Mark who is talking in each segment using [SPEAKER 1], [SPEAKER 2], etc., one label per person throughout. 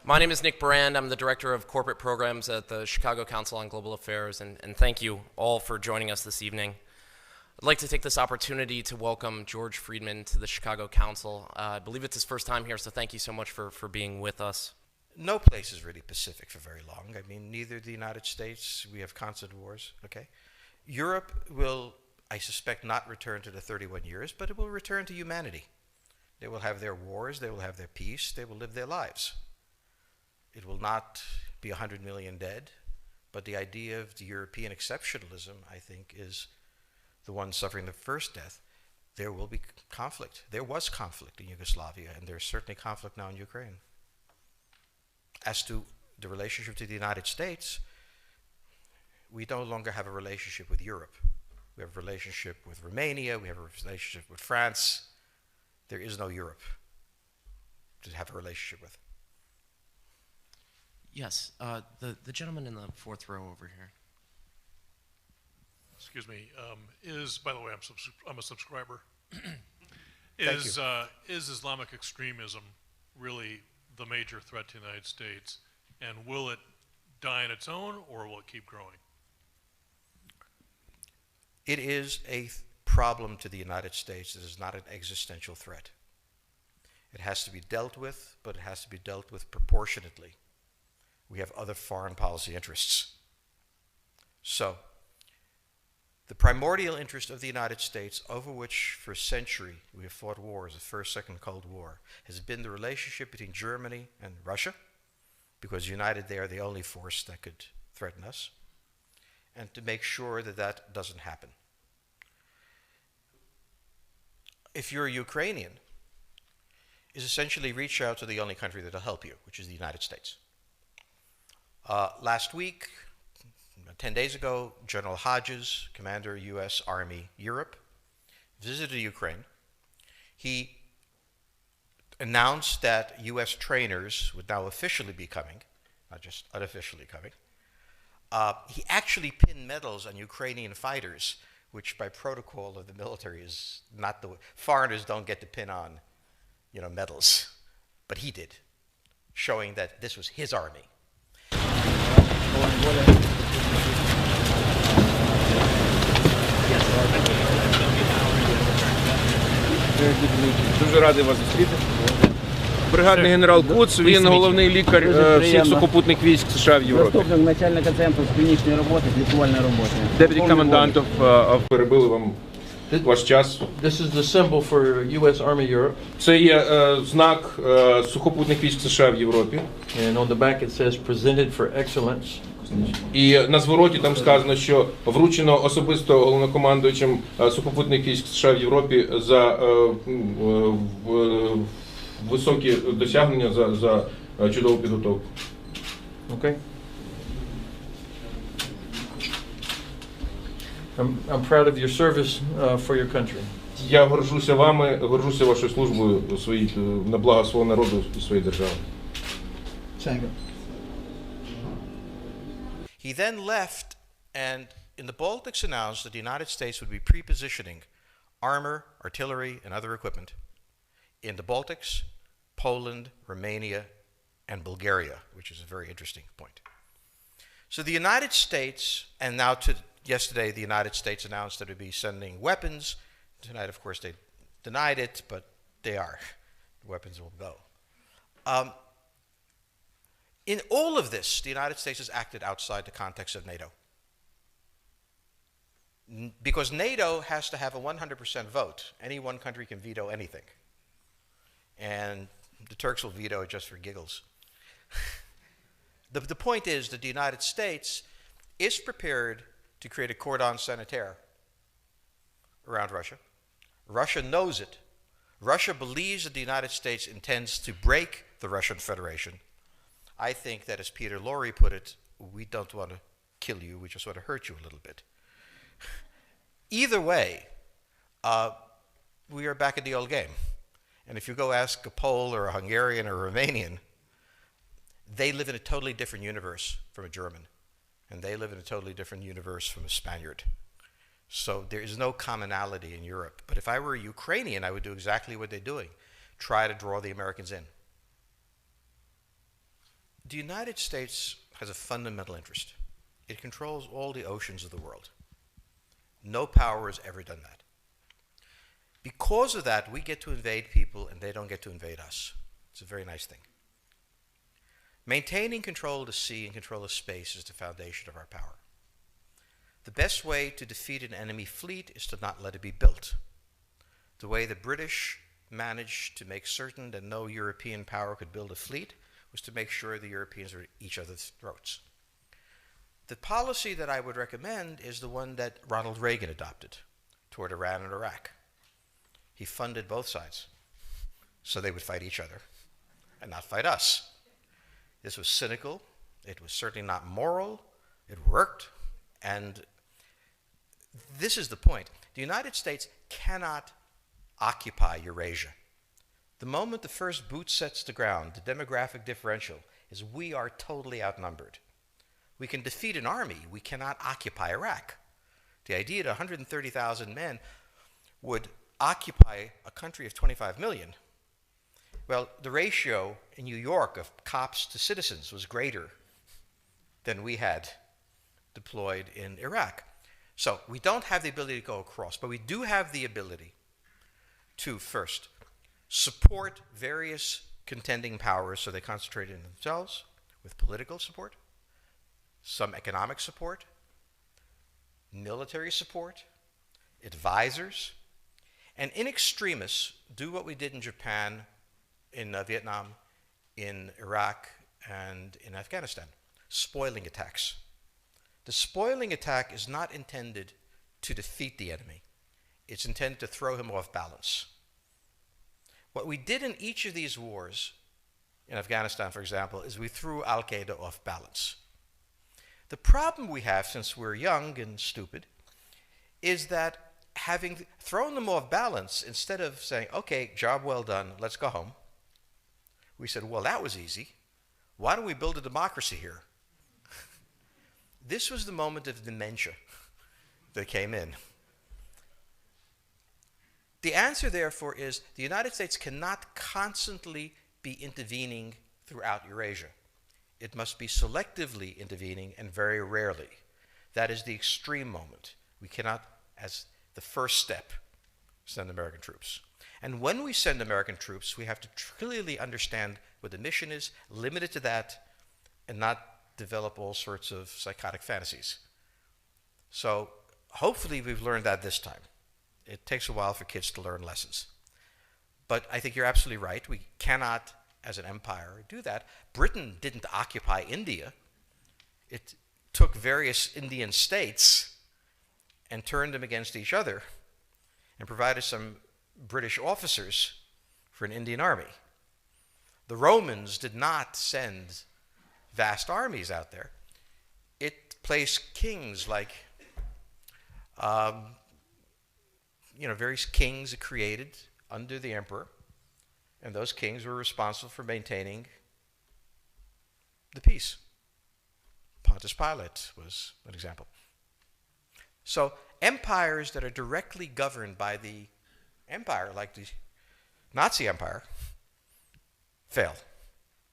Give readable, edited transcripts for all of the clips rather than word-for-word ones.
[SPEAKER 1] My name is Nick Brand. I'm the Director of Corporate Programs at the Chicago Council on Global Affairs, and thank you all for joining us this evening. I'd like to take this opportunity to welcome George Friedman to the Chicago Council. I believe it's his first time here, so thank you so much for being with us.
[SPEAKER 2] No place is really pacific for very long. I mean, neither the United States, we have constant wars, okay? Europe will, I suspect, not return to the 31 years, but it will return to humanity. They will have their wars, they will have their peace, they will live their lives. It will not be 100 million dead, but the idea of the European exceptionalism, I think, is the one suffering the first death. There will be conflict. There was conflict in Yugoslavia, and there's certainly conflict now in Ukraine. As to the relationship to the United States, we no longer have a relationship with Europe. We have a relationship with Romania, we have a relationship with France. There is no Europe to have a relationship with.
[SPEAKER 1] Yes, the gentleman in the fourth row over here.
[SPEAKER 3] Excuse me. By the way, I'm a subscriber.
[SPEAKER 2] Thank you.
[SPEAKER 3] Is Islamic extremism really the major threat to the United States, and will it die on its own, or will it keep growing?
[SPEAKER 2] It is a problem to the United States. It is not an existential threat. It has to be dealt with, but it has to be dealt with proportionately. We have other foreign policy interests. So, the primordial interest of the United States, over which for a century we have fought wars, the First, Second Cold War, has been the relationship between Germany and Russia, because united they are the only force that could threaten us, and to make sure that that doesn't happen. If you're a Ukrainian, is essentially reach out to the only country that will help you, which is the United States. Last week, 10 days ago, General Hodges, Commander U.S. Army Europe, visited Ukraine. He announced that U.S. trainers would now officially be coming, not just unofficially coming. He actually pinned medals on Ukrainian fighters, which by protocol of the military is not the way. Foreigners don't get to pin on, medals, but he did, showing that this was his army.
[SPEAKER 4] Дуже радий вас зустріти. Бригадний генерал Куц, він головний лікар всіх сухопутних військ США в Європі.
[SPEAKER 5] Заступник начальника центру з клінічної роботи, з лікувальної роботи.
[SPEAKER 4] Deputy Commandant of... Перебили вам ваш час.
[SPEAKER 6] This is the symbol for U.S. Army Europe.
[SPEAKER 4] Це є знак сухопутних військ США в Європі.
[SPEAKER 6] And on the back it says presented for excellence.
[SPEAKER 4] І на звороті там сказано, що вручено особисто головнокомандуючим сухопутних військ США в Європі за високі досягнення, за чудову підготовку.
[SPEAKER 6] Okay. I'm proud of your service for your country.
[SPEAKER 4] Я горжуся вами, горжуся вашою службою на благо свого народу і своєї держави.
[SPEAKER 2] He then left and in the Baltics announced that the United States would be pre-positioning armor, artillery, and other equipment in the Baltics, Poland, Romania, and Bulgaria, which is a very interesting point. So the United States, and now yesterday the United States announced that it would be sending weapons. Tonight, of course, they denied it, but they are. The weapons will go. In all of this, the United States has acted outside the context of NATO. Because NATO has to have a 100% vote. Any one country can veto anything. And the Turks will veto it just for giggles. The point is that the United States is prepared to create a cordon sanitaire around Russia. Russia knows it. Russia believes that the United States intends to break the Russian Federation. I think that, as Peter Lorre put it, we don't want to kill you, we just want to hurt you a little bit. Either way, we are back in the old game. And if you go ask a Pole or a Hungarian or a Romanian, they live in a totally different universe from a German. And they live in a totally different universe from a Spaniard. So there is no commonality in Europe. But if I were a Ukrainian, I would do exactly what they're doing. Try to draw the Americans in. The United States has a fundamental interest. It controls all the oceans of the world. No power has ever done that. Because of that, we get to invade people and they don't get to invade us. It's a very nice thing. Maintaining control of the sea and control of space is the foundation of our power. The best way to defeat an enemy fleet is to not let it be built. The way the British managed to make certain that no European power could build a fleet was to make sure the Europeans were at each other's throats. The policy that I would recommend is the one that Ronald Reagan adopted toward Iran and Iraq. He funded both sides so they would fight each other and not fight us. This was cynical. It was certainly not moral. It worked. And this is the point. The United States cannot occupy Eurasia. The moment the first boot sets the ground, the demographic differential is we are totally outnumbered. We can defeat an army. We cannot occupy Iraq. The idea that 130,000 men would occupy a country of 25 million, well, the ratio in New York of cops to citizens was greater than we had deployed in Iraq. So we don't have the ability to go across, but we do have the ability to, first, support various contending powers so they concentrate in themselves with political support, some economic support, military support, advisors, and in extremis, do what we did in Japan, in Vietnam, in Iraq, and in Afghanistan, spoiling attacks. The spoiling attack is not intended to defeat the enemy. It's intended to throw him off balance. What we did in each of these wars, in Afghanistan, for example, is we threw Al-Qaeda off balance. The problem we have, since we're young and stupid, is that having thrown them off balance, instead of saying, okay, job well done, let's go home, we said, well, that was easy. Why don't we build a democracy here? This was the moment of dementia that came in. The answer, therefore, is the United States cannot constantly be intervening throughout Eurasia. It must be selectively intervening and very rarely. That is the extreme moment. We cannot, as the first step, send American troops. And when we send American troops, we have to clearly understand what the mission is, limit it to that, and not develop all sorts of psychotic fantasies. So hopefully we've learned that this time. It takes a while for kids to learn lessons. But I think you're absolutely right. We cannot, as an empire, do that. Britain didn't occupy India. It took various Indian states and turned them against each other and provided some British officers for an Indian army. The Romans did not send vast armies out there. It placed kings like, various kings it created under the emperor, and those kings were responsible for maintaining the peace. Pontius Pilate was an example. So empires that are directly governed by the empire, like the Nazi Empire, fail.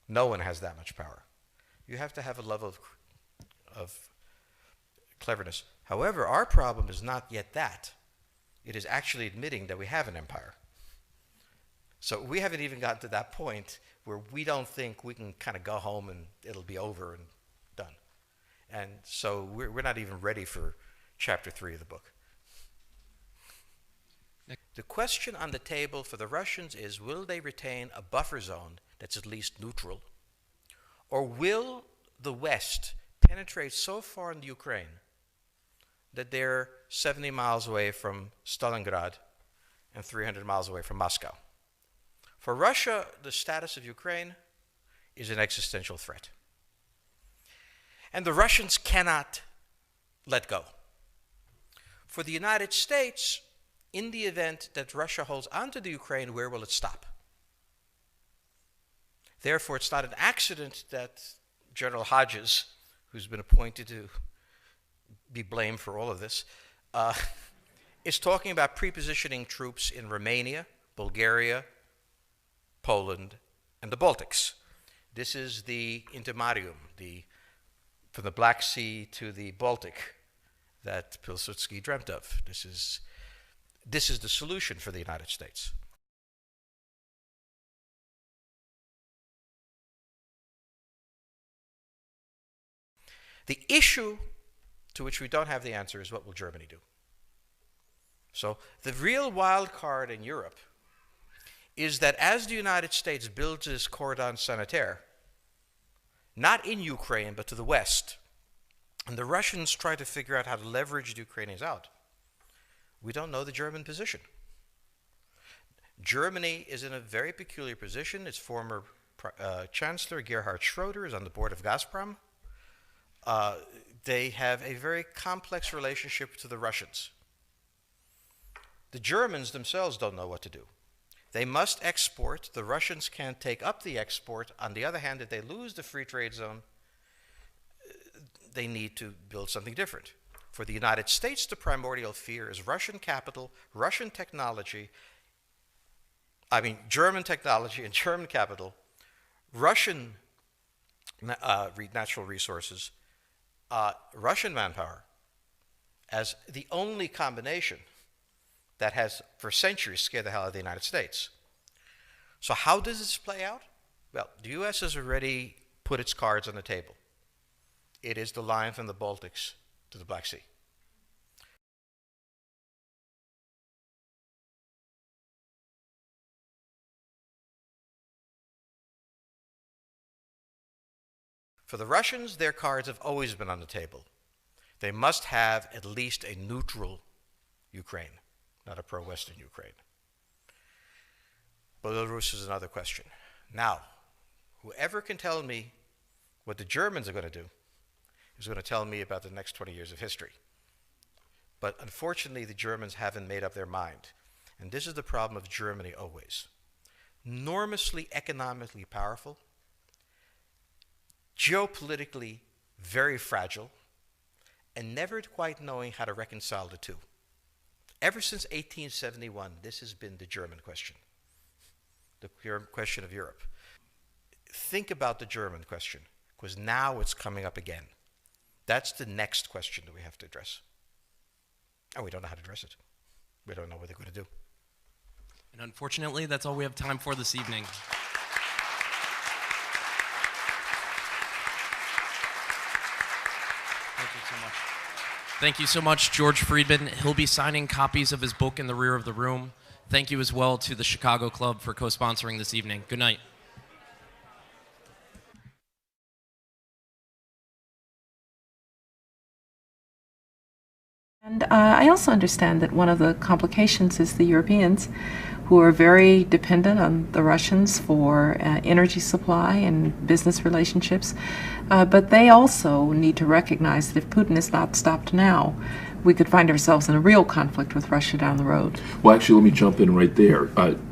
[SPEAKER 2] No one has that much power. You have to have a level of cleverness. However, our problem is not yet that. It is actually admitting that we have an empire. So we haven't even gotten to that point where we don't think we can kind of go home and it'll be over and done. And so we're not even ready for chapter 3 of the book. The question on the table for the Russians is, will they retain a buffer zone that's at least neutral? Or will the West penetrate so far in the Ukraine that they're 70 miles away from Stalingrad and 300 miles away from Moscow? For Russia, the status of Ukraine is an existential threat. And the Russians cannot let go. For the United States, in the event that Russia holds onto the Ukraine, where will it stop? Therefore, it's not an accident that General Hodges, who's been appointed to be blamed for all of this, is talking about prepositioning troops in Romania, Bulgaria, Poland, and the Baltics. This is the intermarium, from the Black Sea to the Baltic that Pilsudski dreamt of. This is the solution for the United States. The issue to which we don't have the answer is, what will Germany do? So the real wild card in Europe is that as the United States builds this cordon sanitaire, not in Ukraine, but to the west, and the Russians try to figure out how to leverage the Ukrainians out, we don't know the German position. Germany is in a very peculiar position. Its former Chancellor, Gerhard Schroeder, is on the board of Gazprom. They have a very complex relationship to the Russians. The Germans themselves don't know what to do. They must export. The Russians can't take up the export. On the other hand, if they lose the free trade zone, they need to build something different. For the United States, the primordial fear is Russian capital, Russian technology, German technology and German capital, Russian natural resources, Russian manpower, as the only combination that has for centuries scared the hell out of the United States. So how does this play out? Well, the U.S. has already put its cards on the table. It is the line from the Baltics to the Black Sea. For the Russians, their cards have always been on the table. They must have at least a neutral Ukraine, not a pro-Western Ukraine. Belarus is another question. Now, whoever can tell me what the Germans are going to do is going to tell me about the next 20 years of history. But unfortunately, the Germans haven't made up their mind. And this is the problem of Germany always. Enormously economically powerful, geopolitically very fragile, and never quite knowing how to reconcile the two. Ever since 1871, this has been the German question, the question of Europe. Think about the German question, because now it's coming up again. That's the next question that we have to address. And we don't know how to address it. We don't know what they're going to do.
[SPEAKER 1] And unfortunately, that's all we have time for this evening. Thank you so much. Thank you so much, George Friedman. He'll be signing copies of his book in the rear of the room. Thank you as well to the Chicago Club for co-sponsoring this evening. Good night.
[SPEAKER 7] And I also understand that one of the complications is the Europeans, who are very dependent on the Russians for energy supply and business relationships. But they also need to recognize that if Putin is not stopped now, we could find ourselves in a real conflict with Russia down the road.
[SPEAKER 8] Well, actually, let me jump in right there.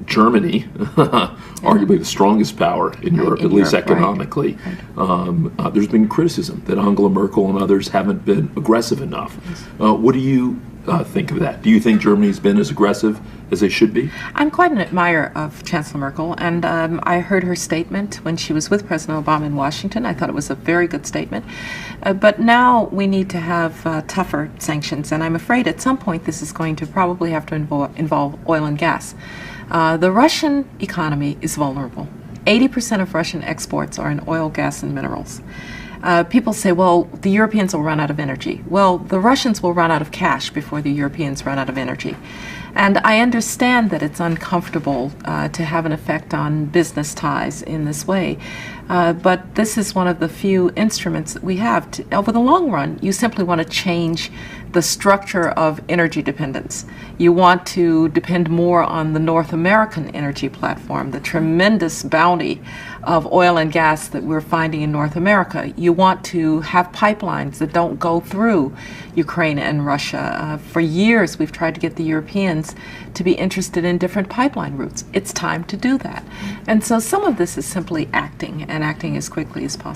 [SPEAKER 8] Germany, arguably the strongest power in Europe, at least economically. Right. There's been criticism that Angela Merkel and others haven't been aggressive enough. What do you think of that? Do you think Germany's been as aggressive as they should be?
[SPEAKER 7] I'm quite an admirer of Chancellor Merkel, and I heard her statement when she was with President Obama in Washington. I thought it was a very good statement. But now we need to have tougher sanctions, and I'm afraid at some point this is going to probably have to involve oil and gas. The Russian economy is vulnerable. 80% of Russian exports are in oil, gas, and minerals. People say, well, the Europeans will run out of energy. Well, the Russians will run out of cash before the Europeans run out of energy. And I understand that it's uncomfortable to have an effect on business ties in this way. But this is one of the few instruments that we have. Over the long run, you simply want to change the structure of energy dependence. You want to depend more on the North American energy platform, the tremendous bounty of oil and gas that we're finding in North America. You want to have pipelines that don't go through Ukraine and Russia. For years, we've tried to get the Europeans to be interested in different pipeline routes. It's time to do that. And so some of this is simply acting, and acting as quickly as possible.